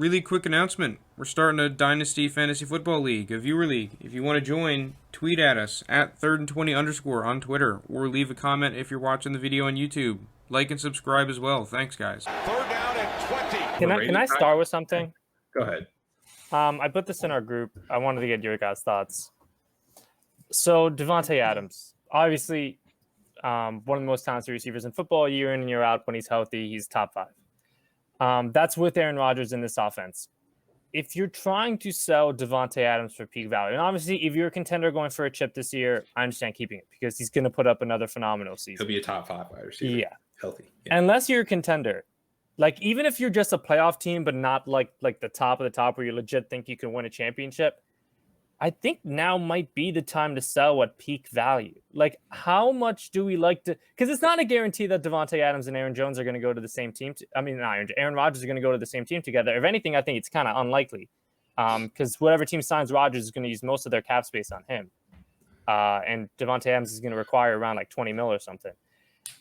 really quick announcement. We're starting a Dynasty Fantasy Football League, a viewer league. If you want to join, tweet at us at 3rd and 20_ on Twitter, or leave a comment if you're watching the video on YouTube. Like and subscribe as well. Thanks, guys. 3rd down and 20. Can I start with something? Go ahead. I put this in our group. I wanted to get your guys' thoughts. So Davante Adams, obviously one of the most talented receivers in football, year in and year out. When he's healthy, he's top 5. That's with Aaron Rodgers in this offense. If you're trying to sell Davante Adams for peak value, and obviously if you're a contender going for a chip this year, I understand keeping it because he's going to put up another phenomenal season. He'll be a top 5 wide receiver. Yeah. Healthy. Yeah. Unless you're a contender. Like, even if you're just a playoff team, but not like the top of the top where you legit think you can win a championship, I think now might be the time to sell at peak value. Like, how much do we like to... Because it's not a guarantee that Davante Adams and Aaron Jones are going to go to the same team. Aaron Rodgers are going to go to the same team together. If anything, I think it's kind of unlikely. Because whatever team signs Rodgers is going to use most of their cap space on him. And Davante Adams is going to require around like $20 million or something.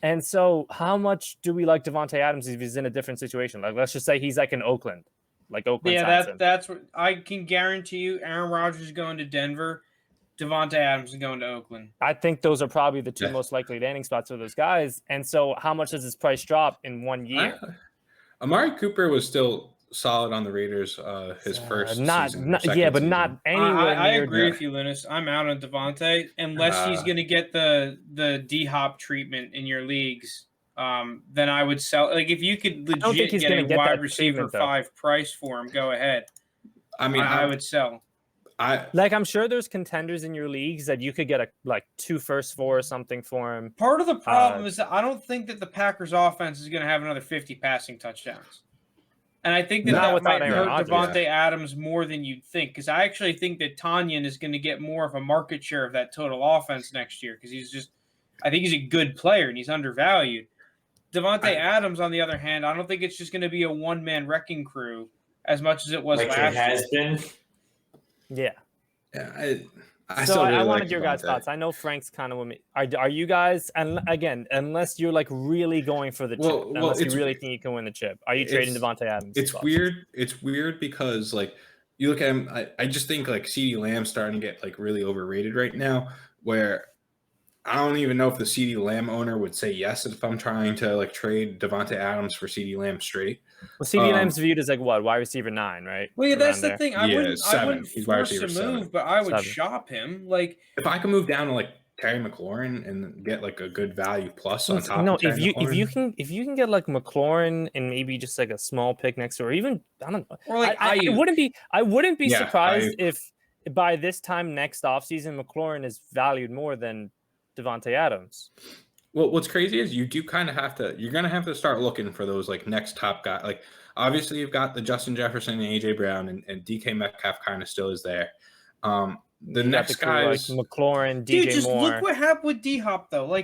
And so how much do we like Davante Adams if he's in a different situation? Like, let's just say he's like in Oakland. Like Oakland. Yeah, that's what I can guarantee you. Aaron Rodgers is going to Denver. Davante Adams is going to Oakland. I think those are probably the two most likely landing spots for those guys. And so how much does his price drop in 1 year? Amari Cooper was still solid on the Raiders his first season. But season. not anywhere I near. agree with you, Lounis. I'm out on Davante unless he's going to get the D-Hop treatment in your leagues. Then I would sell. Like, if you could legit get a wide receiver 5 price for him, go ahead. I mean, I would sell. I'm sure there's contenders in your leagues that you could get 2 first 4 or something for him. Part of the problem is that I don't think that the Packers offense is going to have another 50 passing touchdowns. And I think that might hurt Davante Adams more than you'd think, because I actually think that Tanyan is going to get more of a market share of that total offense next year, because I think he's a good player and he's undervalued. Davante Adams, on the other hand, I don't think it's just going to be a one-man wrecking crew as much as it was last year. It has been. Yeah. Yeah. I wanted your guys' thoughts. I know Frank's kind of with me. Are you guys, and again, unless you're really going for the chip, unless you really think you can win the chip, are you trading Davante Adams? It's weird. It's weird because you look at him. I just think CeeDee Lamb's starting to get really overrated right now. Where I don't even know if the CeeDee Lamb owner would say yes if I'm trying to trade Davante Adams for CeeDee Lamb straight. Well, CeeDee Lamb's viewed as wide receiver 9, right? Well, yeah, that's the thing. I wouldn't force a move, 7. but I would shop him. If I can move down to Terry McLaurin and get a good value plus on top. No, if you can get McLaurin and maybe just a small pick next to, or even I don't know. Or I wouldn't be surprised if by this time next offseason McLaurin is valued more than Davante Adams. Well, what's crazy is you do kind of have to. You're going to have to start looking for those next top guy. Obviously, you've got the Justin Jefferson and AJ Brown, and DK Metcalf kind of still is there. The next guys, McLaurin, DJ dude, just Moore. Look what happened with D-Hop though.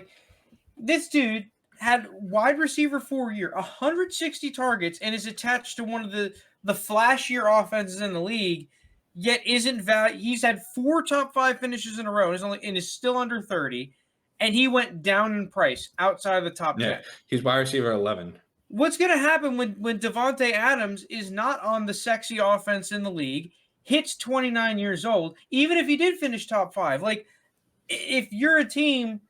This dude had wide receiver 4 year, 160 targets, and is attached to one of the flashier offenses in the league. Yet isn't value. He's had 4 top 5 finishes in a row, and is still under 30. And he went down in price outside of the top 10. He's wide receiver 11. What's going to happen when Davante Adams is not on the sexy offense in the league, hits 29 years old, even if he did finish top 5? If you're a team,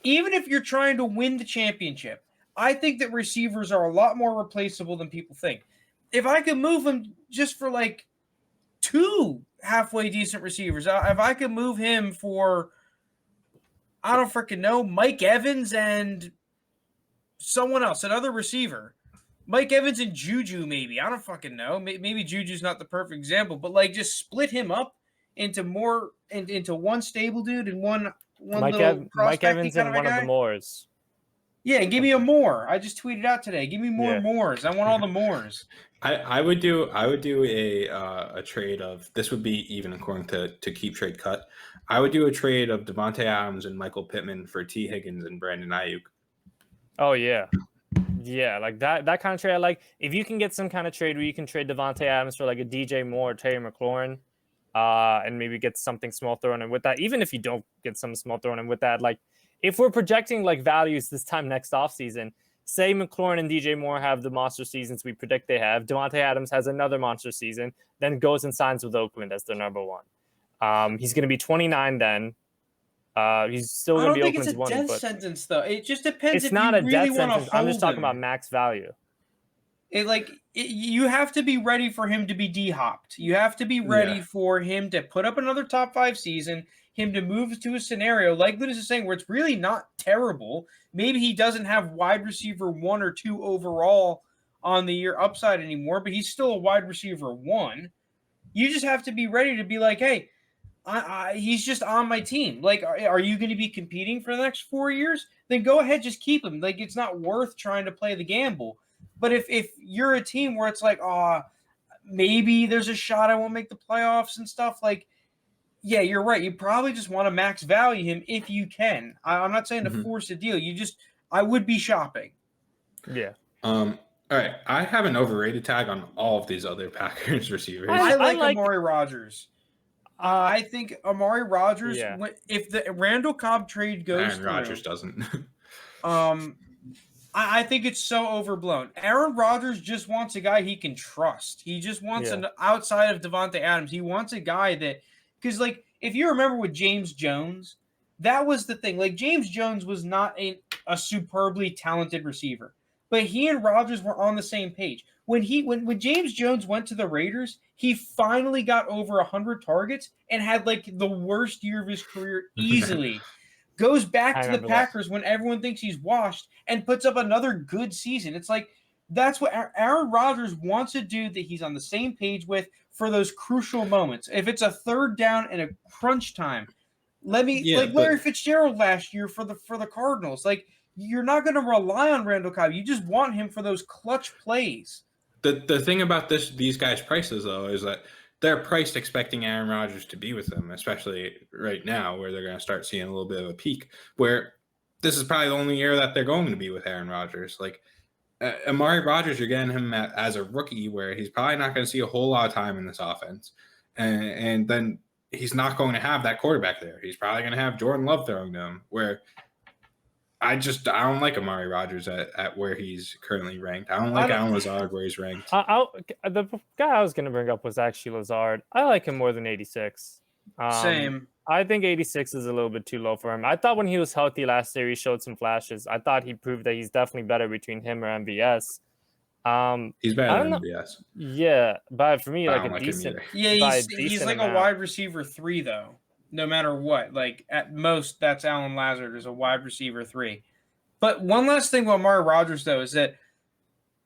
even if you're trying to win the championship, I think that receivers are a lot more replaceable than people think. If I could move him just for 2 halfway decent receivers, if I could move him for... I don't freaking know, Mike Evans and someone else, another receiver. Mike Evans and Juju, maybe. I don't fucking know. Maybe Juju's not the perfect example, but just split him up into one stable dude and one little Mike Evans and one of the Moores. Yeah, give me a Moore. I just tweeted out today. Give me more Moores. I want all the Moores. I would do a trade of, this would be even according to Keep Trade Cut. I would do a trade of Davante Adams and Michael Pittman for T. Higgins and Brandon Ayuk. Oh yeah. Yeah, that kind of trade. If you can get some kind of trade where you can trade Davante Adams for a DJ Moore or Terry McLaurin, and maybe get something small thrown in with that. Even if you don't get some small thrown in with that, if we're projecting values this time next offseason, say McLaurin and DJ Moore have the monster seasons we predict they have. Davante Adams has another monster season, then goes and signs with Oakland as their number one. He's going to be 29 then. He's still going to be Oakland's one. I don't think it's a death sentence, though. It just depends. It's not a death sentence. I'm just talking him. about max value. You have to be ready for him to be D-hopped. You have to be ready for him to put up another top 5 season, him to move to a scenario, like Lounis is saying, where it's really not terrible. Maybe he doesn't have wide receiver 1 or 2 overall on the year upside anymore, but he's still a wide receiver 1. You just have to be ready to be like, hey, he's just on my team. Like, are you going to be competing for the next 4 years? Then go ahead, just keep him. Like, it's not worth trying to play the gamble. But if you're a team where it's like, maybe there's a shot I won't make the playoffs and stuff, like, yeah, you're right. You probably just want to max value him if you can. I'm not saying to force a deal. I would be shopping. Yeah. All right. I have an overrated tag on all of these other Packers receivers. I like Amari Rodgers. I think Amari Rodgers, if the Randall Cobb trade goes Aaron Rodgers doesn't. I think it's so overblown. Aaron Rodgers just wants a guy he can trust. He just wants an outside of Davante Adams. He wants a guy that, because like if you remember with James Jones, that was the thing. Like James Jones was not a superbly talented receiver, but he and Rodgers were on the same page. When James Jones went to the Raiders, he finally got over 100 targets and had like the worst year of his career easily. Goes back to the Packers when everyone thinks he's washed and puts up another good season. It's like that's what Aaron Rodgers wants a dude that he's on the same page with for those crucial moments. If it's a third down and a crunch time, Larry Fitzgerald last year for the Cardinals. Like you're not going to rely on Randall Cobb. You just want him for those clutch plays. The thing about these guys' prices though is that they're priced expecting Aaron Rodgers to be with them, especially right now where they're going to start seeing a little bit of a peak, where this is probably the only year that they're going to be with Aaron Rodgers. Like Amari Rodgers, you're getting him as a rookie where he's probably not going to see a whole lot of time in this offense. And then he's not going to have that quarterback there. He's probably going to have Jordan Love throwing to him, where I don't like Amari Rodgers at where he's currently ranked. I don't like Allen Lazard where he's ranked. The guy I was going to bring up was actually Lazard. I like him more than 86. Same. I think 86 is a little bit too low for him. I thought when he was healthy last year, he showed some flashes. I thought he proved that he's definitely better between him or MVS. He's better than MVS. Yeah, but for me, like a decent. Yeah, he's like a wide receiver 3 though. No matter what, like at most, that's Allen Lazard is a wide receiver 3. But one last thing about Amari Rodgers, though, is that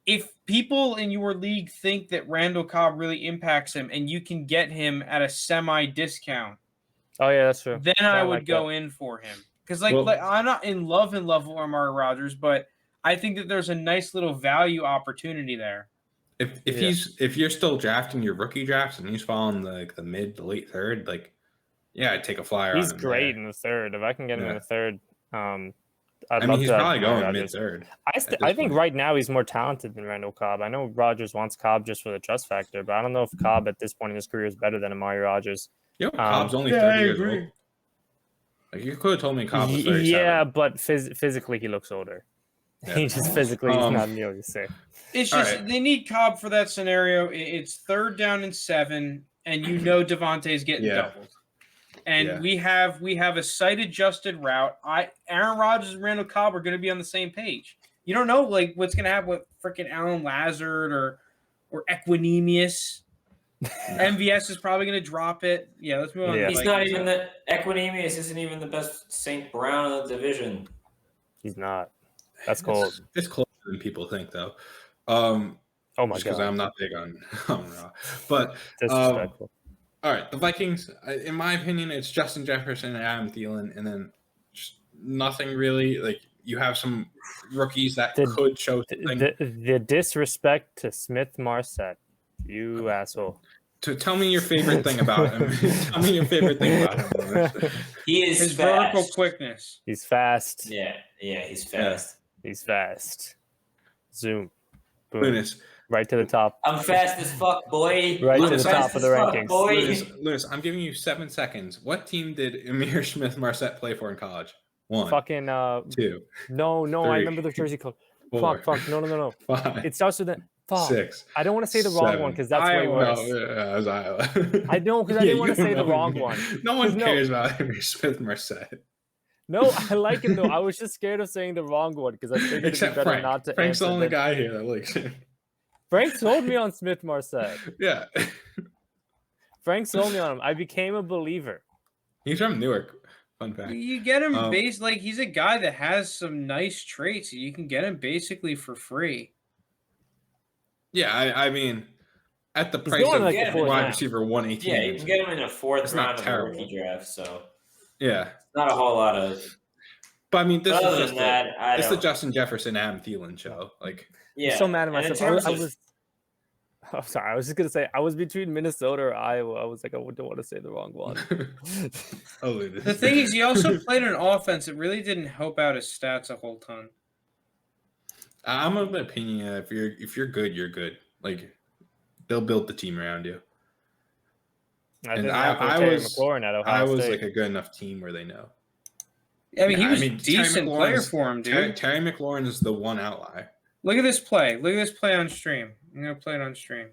if people in your league think that Randall Cobb really impacts him and you can get him at a semi-discount, oh yeah, that's true. Then I would go in for him because I'm not in love with Amari Rodgers, but I think that there's a nice little value opportunity there. If you're still drafting your rookie drafts and he's falling like the mid to late third, like. Yeah, I'd take a flyer. He's on him great there. in the third. If I can get him in the third, he's probably going mid-third. I think right now he's more talented than Randall Cobb. I know Rodgers wants Cobb just for the trust factor, but I don't know if Cobb at this point in his career is better than Amari Rodgers. Cobb's only 30 years old. Like you could have told me Cobb was 37. Yeah, but physically he looks older. Yeah. He just physically he's not nearly the same. It's just they need Cobb for that scenario. It's third down and 7, and Davante's getting doubled. And we have a site-adjusted route. Aaron Rodgers and Randall Cobb are going to be on the same page. You don't know like what's going to happen with freaking Allen Lazard or Equinemius. MVS is probably going to drop it. Yeah, let's move on. He's not even Equinemius isn't even the best St. Brown of the division. He's not. That's cold. It's closer than people think, though. Oh my god! Because I'm not big on Raw, but disrespectful. All right, the Vikings, in my opinion, it's Justin Jefferson and Adam Thielen, and then just nothing really. Like, you have some rookies that could show something. The disrespect to Smith-Marset, you asshole. Tell me your favorite thing about him. Tell me your favorite thing about him. He is his fast. vertical quickness. He's fast. Yeah, he's fast. He's fast. Zoom. Boom. Lounis. Right to the top. I'm fast as fuck, boy. Right to the top of the rankings. Lounis, I'm giving you 7 seconds. What team did Emir Smith-Marset play for in college? 1. Fucking 2. No, 3. I remember the jersey color. Fuck. No. 5. It starts with a fuck. 6. I don't want to say the wrong one because that's way worse. No, it was Iowa. I know because I didn't want to say the wrong one. No one cares about Henry Smith-Marset. No, I like him though. I was just scared of saying the wrong one because I figured it'd be better Frank. not to. Frank's the answer only than- guy here that likes him. Frank sold me on Smith-Marset. Yeah. Frank sold me on him. I became a believer. He's from Newark. Fun fact. You get him like he's a guy that has some nice traits. You can get him basically for free. Yeah, I mean, at the He's price going of like the fourth wide round. receiver 118. Yeah, you can get him in the 4th It's not round of the terrible. rookie draft. So Yeah. not a whole lot of. But I mean, this Other is than just that, I it's the don't. Justin Jefferson, Adam Thielen show. Like, Yeah, I'm so mad at and in myself. terms of- I'm sorry. I was just gonna say I was between Minnesota or Iowa. I was like, I don't want to say the wrong one. The thing is, he also played an offense that really didn't help out his stats a whole ton. I'm of the opinion that if you're good, you're good. Like, they'll build the team around you. I And think I Terry was- McLaurin at Ohio I was State. like a good enough team where they know. I mean, he Yeah, was a Terry decent McLaurin player is- for him, dude. Terry McLaurin is the one outlier. Look at this play. Look at this play on stream. I'm gonna play it on stream.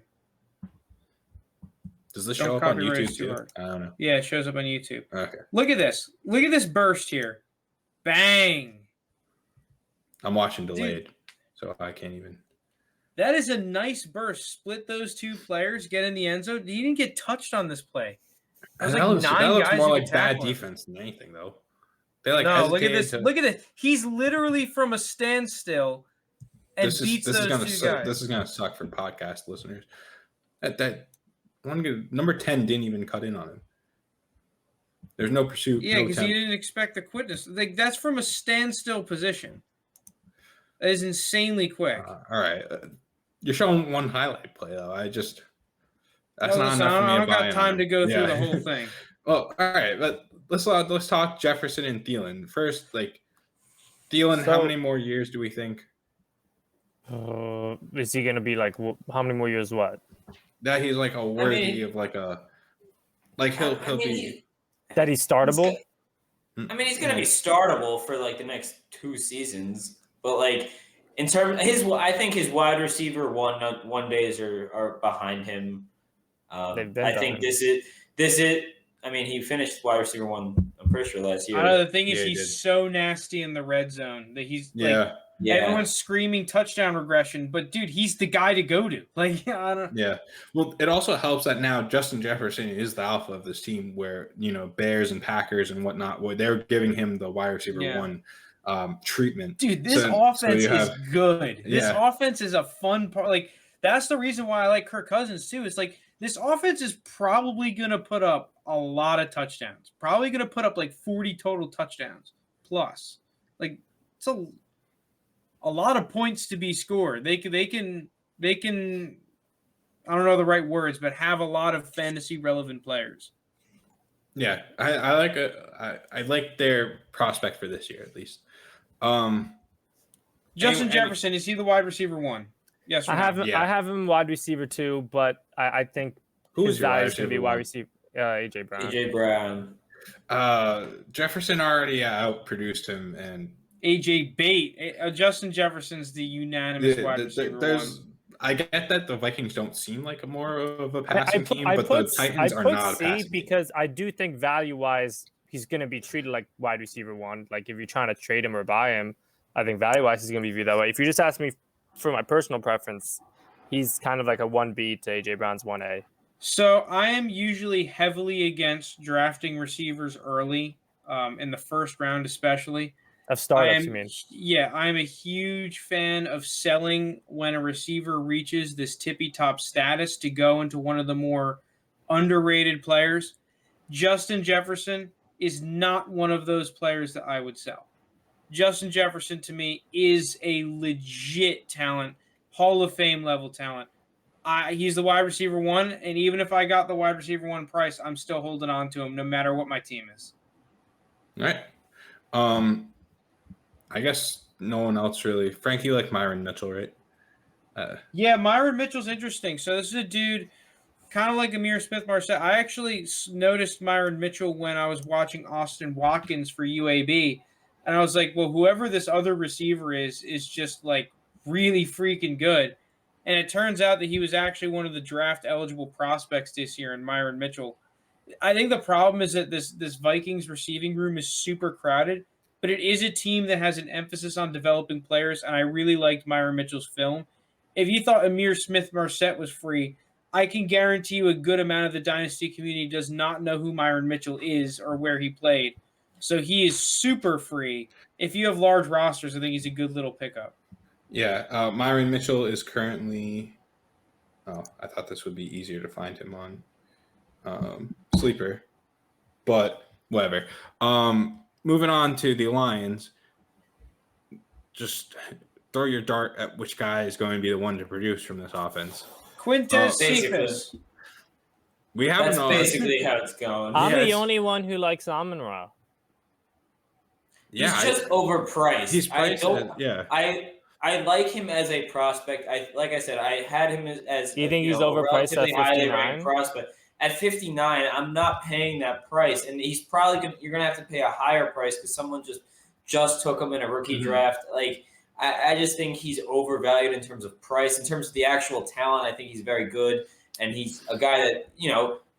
Does this Don't show up on copyright YouTube us too too? hard. I don't know. Yeah, it shows up on YouTube. Okay. Look at this. Look at this burst here. Bang. I'm watching delayed, so I can't even. That is a nice burst. Split those two players, get in the end zone. He didn't get touched on this play. There's like looks 9 guys more who like could bad tackle him. defense than anything, though. They like No, look at hesitated this. to- Look at it. He's literally from a standstill and beats those gonna two suck. guys. This is gonna suck for podcast listeners. That one good, number 10 didn't even cut in on him. There's no pursuit. Yeah, no because he attempt. didn't expect the quickness. Like that's from a standstill position. That is insanely quick. All right, you're showing one highlight play though. That's Well, not listen, enough for me I to don't buy got in time on. to go through Yeah. the whole thing. Well, all right, but let's talk Jefferson and Thielen first. Like Thielen, how So- many more years do we think Is he gonna be like how many more years? What? that he's like a worthy of like a like he'll be. That he's startable? I mean, he's going to be startable for like the next 2 seasons, but like in terms I think his wide receiver one days are behind him. They've been I think behind this is. I mean, he finished wide receiver 1. I'm pretty sure last year. I know the thing is Yeah, he he's did. so nasty in the red zone that he's like Yeah, Yeah, everyone's screaming touchdown regression, but dude, he's the guy to go to. Like I don't. yeah. Well, it also helps that now Justin Jefferson is the alpha of this team, where Bears and Packers and whatnot, where they're giving him the wide receiver Yeah. 1 treatment. Dude, this So offense you is have- good. This Yeah. offense is a fun part. Like that's the reason why I like Kirk Cousins too. It's like this offense is probably gonna put up a lot of touchdowns. Probably gonna put up like 40 total touchdowns plus. Like it's a lot of points to be scored. They can I don't know the right words, but have a lot of fantasy relevant players. Yeah, I like their prospect for this year at least. Justin Any- Jefferson, is he the wide receiver 1? Yes or I no? have him. Yeah. I have him wide receiver 2, but I think Who his is your wide value is going to be receiver wide one? receiver AJ Brown. AJ Brown. Jefferson already outproduced him, and AJ Bate. Justin Jefferson's the unanimous wide receiver 1. I get that the Vikings don't seem like a more of a I passing put, team, I but put, the Titans I are put not a C passing team. because I do think value-wise he's going to be treated like wide receiver 1. Like if you're trying to trade him or buy him, I think value-wise he's going to be viewed that way. If you just ask me for my personal preference, he's kind of like a 1B to AJ Brown's 1A. So I am usually heavily against drafting receivers early, in the first round especially. Of startups, you mean? Yeah, I'm a huge fan of selling when a receiver reaches this tippy top status to go into one of the more underrated players. Justin Jefferson is not one of those players that I would sell. Justin Jefferson to me is a legit talent, Hall of Fame level talent. He's the wide receiver 1, and even if I got the wide receiver 1 price, I'm still holding on to him no matter what my team is. All right. I guess no one else really. Frank, you like Myron Mitchell, right? Yeah, Myron Mitchell's interesting. So this is a dude kind of like Amir Smith-Marset. I actually noticed Myron Mitchell when I was watching Austin Watkins for UAB, and I was like, well, whoever this other receiver is just like really freaking good. And it turns out that he was actually one of the draft eligible prospects this year in Myron Mitchell. I think the problem is that this Vikings receiving room is super crowded, but it is a team that has an emphasis on developing players, and I really liked Myron Mitchell's film. If you thought Amir Smith-Marset was free, I can guarantee you a good amount of the Dynasty community does not know who Myron Mitchell is or where he played. So he is super free. If you have large rosters, I think he's a good little pickup. Yeah, Myron Mitchell is currently – oh, I thought this would be easier to find him on Sleeper. But whatever. Moving on to the Lions, just throw your dart at which guy is going to be the one to produce from this offense. Quintez Cephas. We haven't. That's basically how it's going. I'm the only one who likes Amon-Ra. He's just overpriced. He's priced. I like him as a prospect. Like I said, I had him as. Do you think he's overpriced at 59? Prospect. At 59, I'm not paying that price, and he's probably you're gonna have to pay a higher price because someone just took him in a rookie draft. Like I just think he's overvalued in terms of price. In terms of the actual talent, I think he's very good, and he's a guy that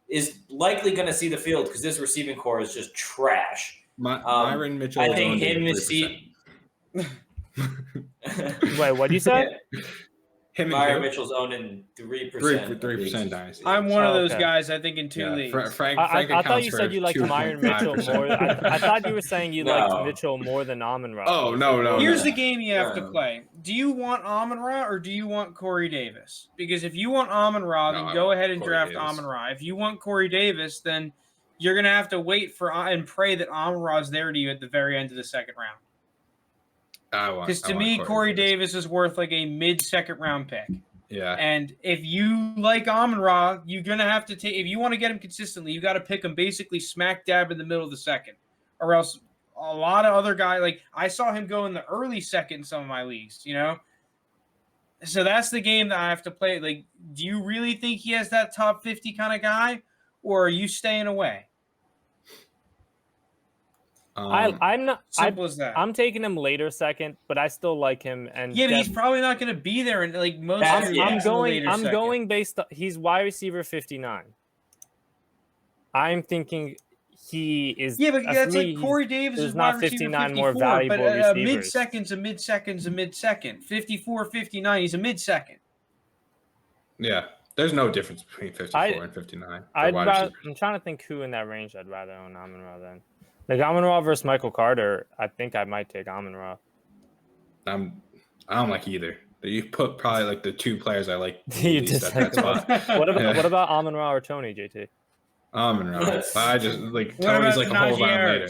is likely going to see the field because this receiving core is just trash. Myron Mitchell. I think him to see. Wait, what did you say? Myron Mitchell's owning 3%. 3% Dynasty. I'm one of those guys, I think, in two leagues. Frank I thought you said you liked Myron Mitchell more. I thought you were saying you liked Mitchell more than Amon-Ra. Oh, no. Here's the game you have to play. Do you want Amon-Ra or do you want Corey Davis? Because if you want Amon-Ra, then go ahead and draft Amon-Ra. If you want Corey Davis, then you're going to have to wait for and pray that Amon-Ra is there to you at the very end of the second round. Because to me, Corey Davis is worth like a mid-second round pick. Yeah. And if you like Amon-Ra, you're going to have to take – if you want to get him consistently, you got to pick him basically smack dab in the middle of the second. Or else a lot of other guys – like I saw him go in the early second in some of my leagues, So that's the game that I have to play. Like, do you really think he has that top 50 kind of guy? Or are you staying away? I'm not simple as that. I'm taking him later second, but I still like him. And but he's probably not going to be there. And like most, I'm going based on he's wide receiver 59. I'm thinking he is. Yeah, but that's like Corey Davis is not 59 more valuable but receivers. mid-second's a mid-second. 54, 59, he's a mid-second. Yeah, there's no difference between 54 and 59. I'm trying to think who in that range I'd rather own Amon-Ra than. Like Amon-Ra versus Michael Carter, I think I might take Amon-Ra. I don't like either. You put probably like the two players I like. You just at that spot. What about Amon-Ra or Tony, JT? Amon-Ra. I just like Tony's like a whole lot later.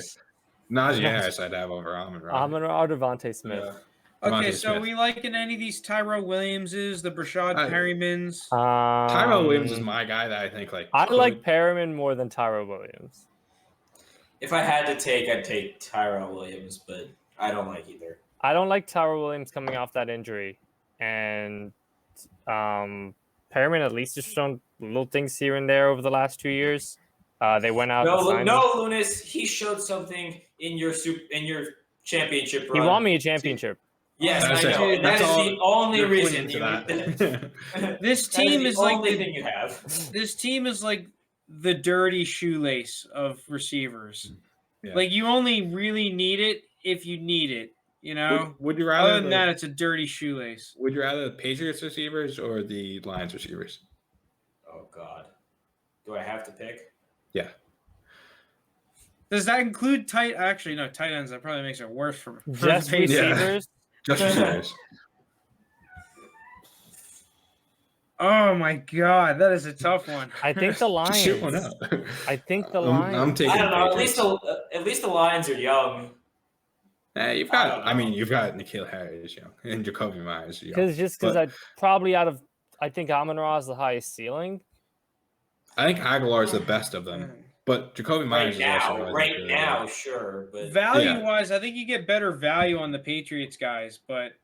Najee Harris I'd have over Amon-Ra. Amon-Ra or Devontae Smith. Yeah. Okay, so are we liking any of these Tyrell Williamses, the Brashad Perrymans? Tyrell Williams is my guy that I think like. I like Perryman more than Tyrell Williams. If I had to take, I'd take Tyrell Williams, but I don't like either. I don't like Tyrell Williams coming off that injury. And Perryman at least has shown little things here and there over the last 2 years. They went out. No, Lounis, he showed something in your championship run. He won me a championship. Yes, I know. And that is the only reason. This team is like the thing you have. This team is like the dirty shoelace of receivers. Yeah. Like you only really need it if you need it, Would you rather other than that, it's a dirty shoelace. Would you rather the Patriots receivers or the Lions receivers? Oh God. Do I have to pick? Yeah. Does that include tight ends? That probably makes it worse for just receivers. Just receivers. Oh my God, that is a tough one. I think the Lions. Shoot one up. I think the Lions. I'm taking. I don't know. At least the Lions are young. Hey, you've got N'Keal Harris young and Jacoby Myers young. Because I probably I think Amon-Ra is the highest ceiling. I think Aguilar is the best of them, but Jacoby Myers right now, sure. But value-wise, I think you get better value on the Patriots guys, but.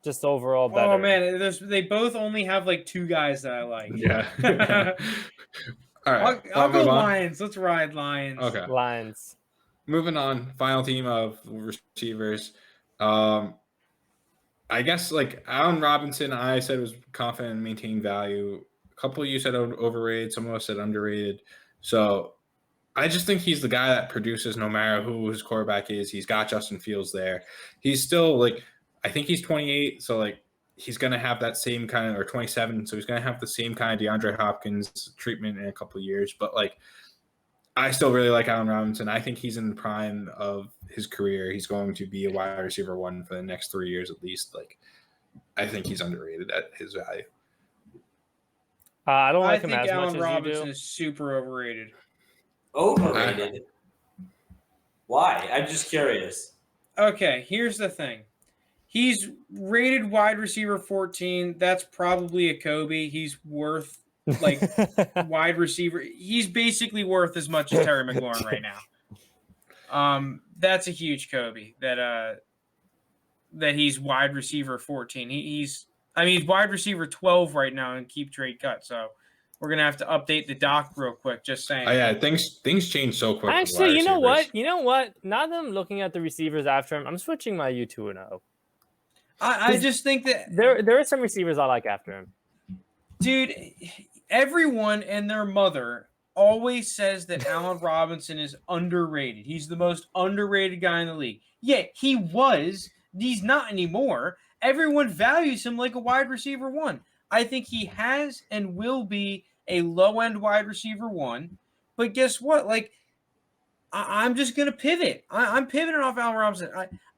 Just overall better. Oh man, they both only have like two guys that I like. Yeah. All right. I'll go Lions. Let's ride Lions. Okay. Lions. Moving on. Final team of receivers. I I guess like Allen Robinson, I said was confident in maintaining value. A couple of you said overrated. Some of us said underrated. So I just think he's the guy that produces no matter who his quarterback is. He's got Justin Fields there. He's still like, I think he's 28. So like he's going to have that same kind of, or 27. So he's going to have the same kind of DeAndre Hopkins treatment in a couple of years. But like, I still really like Allen Robinson. I think he's in the prime of his career. He's going to be a wide receiver 1 for the next 3 years at least. Like, I think he's underrated at his value. I don't like him think as Allen much as Robinson you do. is super overrated. Overrated. Why? I'm just curious. Okay, here's the thing. He's rated wide receiver 14. That's probably a Kobe. He's worth like wide receiver. He's basically worth as much as Terry McLaurin right now. That's a huge Kobe that he's wide receiver 14. He's wide receiver 12 right now in keep trade cut. So we're gonna have to update the doc real quick. Just saying. Oh yeah, things change so quick. Actually, you know what? Now that I'm looking at the receivers after him, I'm switching my U2-0. I just think that there are some receivers I like after him. Dude, everyone and their mother always says that Allen Robinson is underrated. He's the most underrated guy in the league. Yeah, he was. He's not anymore. Everyone values him like a wide receiver 1. I think he has and will be a low-end wide receiver 1. But guess what? Like, I'm just going to pivot. I'm pivoting off Allen Robinson.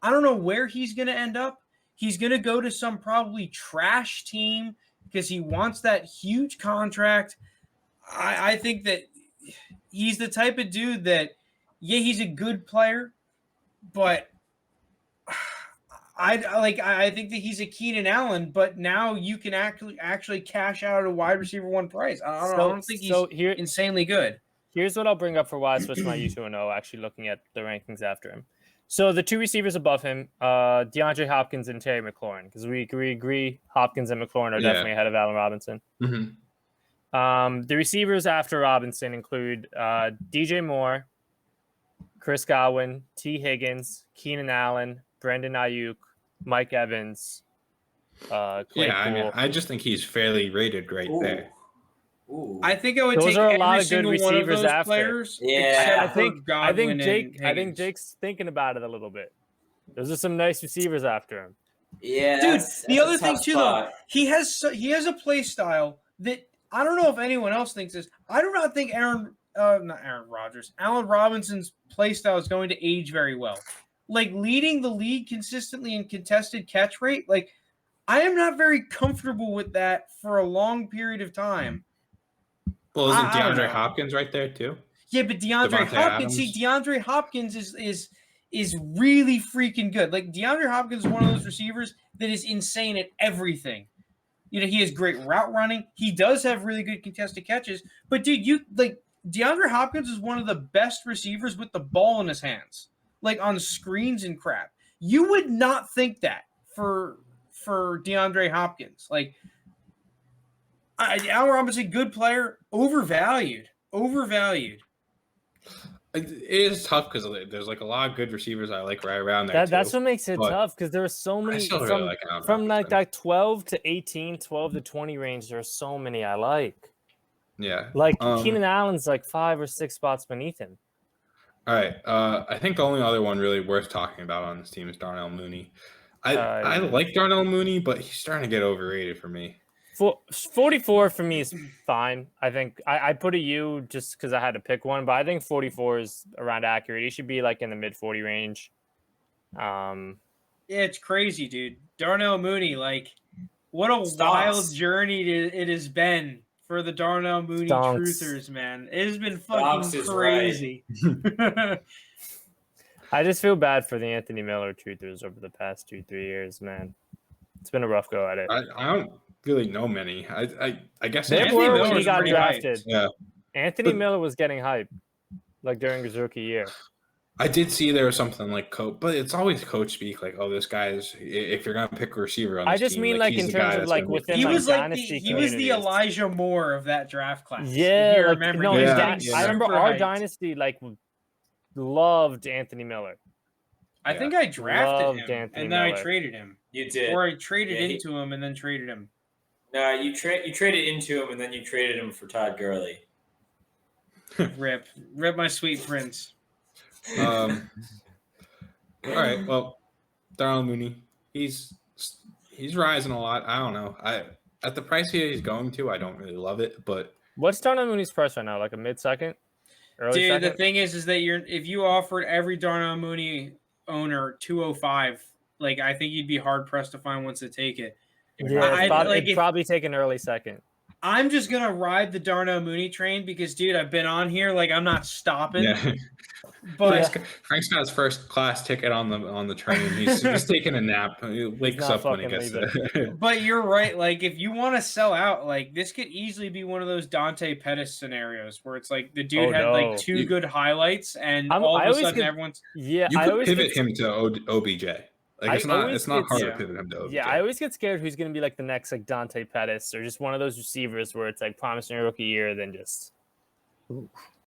I don't know where he's going to end up. He's going to go to some probably trash team because he wants that huge contract. I think that he's the type of dude that, yeah, he's a good player, but I think that he's a Keenan Allen, but now you can actually cash out at a wide receiver 1 price. I don't think he's insanely good. Here's what I'll bring up for why I switched my U2-0, actually looking at the rankings after him. So the 2 receivers above him, DeAndre Hopkins and Terry McLaurin, because we agree Hopkins and McLaurin are definitely ahead of Allen Robinson. Mm-hmm. The receivers after Robinson include DJ Moore, Chris Godwin, T. Higgins, Keenan Allen, Brandon Ayuk, Mike Evans, Claypool. I just think he's fairly rated right there. Ooh. I think I would Those take are a every lot of good single one of receivers those after. players. Yeah. I think Higgins. Jake's thinking about it a little bit. Those are some nice receivers after him. Yeah, Dude, that's the other thing tough too, spot. though, he has a play style that I don't know if anyone else thinks this. I do not think Allen Robinson's play style is going to age very well. Like leading the league consistently in contested catch rate, like I am not very comfortable with that for a long period of time. Well, isn't I don't DeAndre know. Hopkins right there too? Yeah, but DeAndre Hopkins, DeAndre Hopkins is really freaking good. Like DeAndre Hopkins is one of those receivers that is insane at everything. You know, he has great route running. He does have really good contested catches. But dude, DeAndre Hopkins is one of the best receivers with the ball in his hands, like on screens and crap. You would not think that for DeAndre Hopkins. Like Allen Robinson, good player, overvalued. It is tough because there's like a lot of good receivers I like right around there. That's what makes it tough, because there are so many from like 12 to 18, 12 to 20 range. There are so many I like. Yeah, like Keenan Allen's like 5 or 6 spots beneath him. All right, I think the only other one really worth talking about on this team is Darnell Mooney. I like Darnell Mooney, but he's starting to get overrated for me. 44 for me is fine. I think I put a U just because I had to pick one, but I think 44 is around accurate. He should be like in the mid 40 range. Yeah, it's crazy, dude. Darnell Mooney, like, what a wild journey it has been for the Darnell Mooney truthers, man. It has been fucking crazy. Right. I just feel bad for the Anthony Miller truthers over the past 2-3 years, man. It's been a rough go at it. I don't really know many. I guess Anthony Miller when he got drafted. Hyped. Yeah, Anthony Miller was getting hype, like during his rookie year. I did see there was something like coach, but it's always coach speak. Like, oh, this guy is. If you're gonna pick a receiver on this I just team, mean like in terms of like within he was like dynasty he was the Elijah Moore of that draft class. Yeah, like, remember? I remember our dynasty like loved Anthony Miller. I think I drafted Loved him, Anthony and then I Miller. traded him. You did. Or I traded Yeah, into him and then traded him. No, you traded into him and then you traded him for Todd Gurley. Rip my sweet prince. All right. Well, Darnell Mooney, he's rising a lot. I don't know. At the price he's going to, I don't really love it. But What's Darnell Mooney's price right now? Like a mid-second? Early Dude, second? the thing is that if you offered every Darnell Mooney owner 205, like I think you'd be hard pressed to find ones to take it. Yeah, it'd probably take an early second. I'm just gonna ride the Darnell Mooney train because, dude, I've been on here. Like, I'm not stopping. yeah. But Frank's got his first class ticket on the train. He's taking a nap. He wakes up when he gets there. But you're right. Like, if you want to sell out, like this could easily be one of those Dante Pettis scenarios where it's like the dude had like two good highlights, and all of a sudden everyone's you could pivot him to OBJ. Like it's not hard to pivot him to OBJ. Yeah, I always get scared who's going to be like the next like Dante Pettis or just one of those receivers where it's like promising a rookie year, then just. Ooh.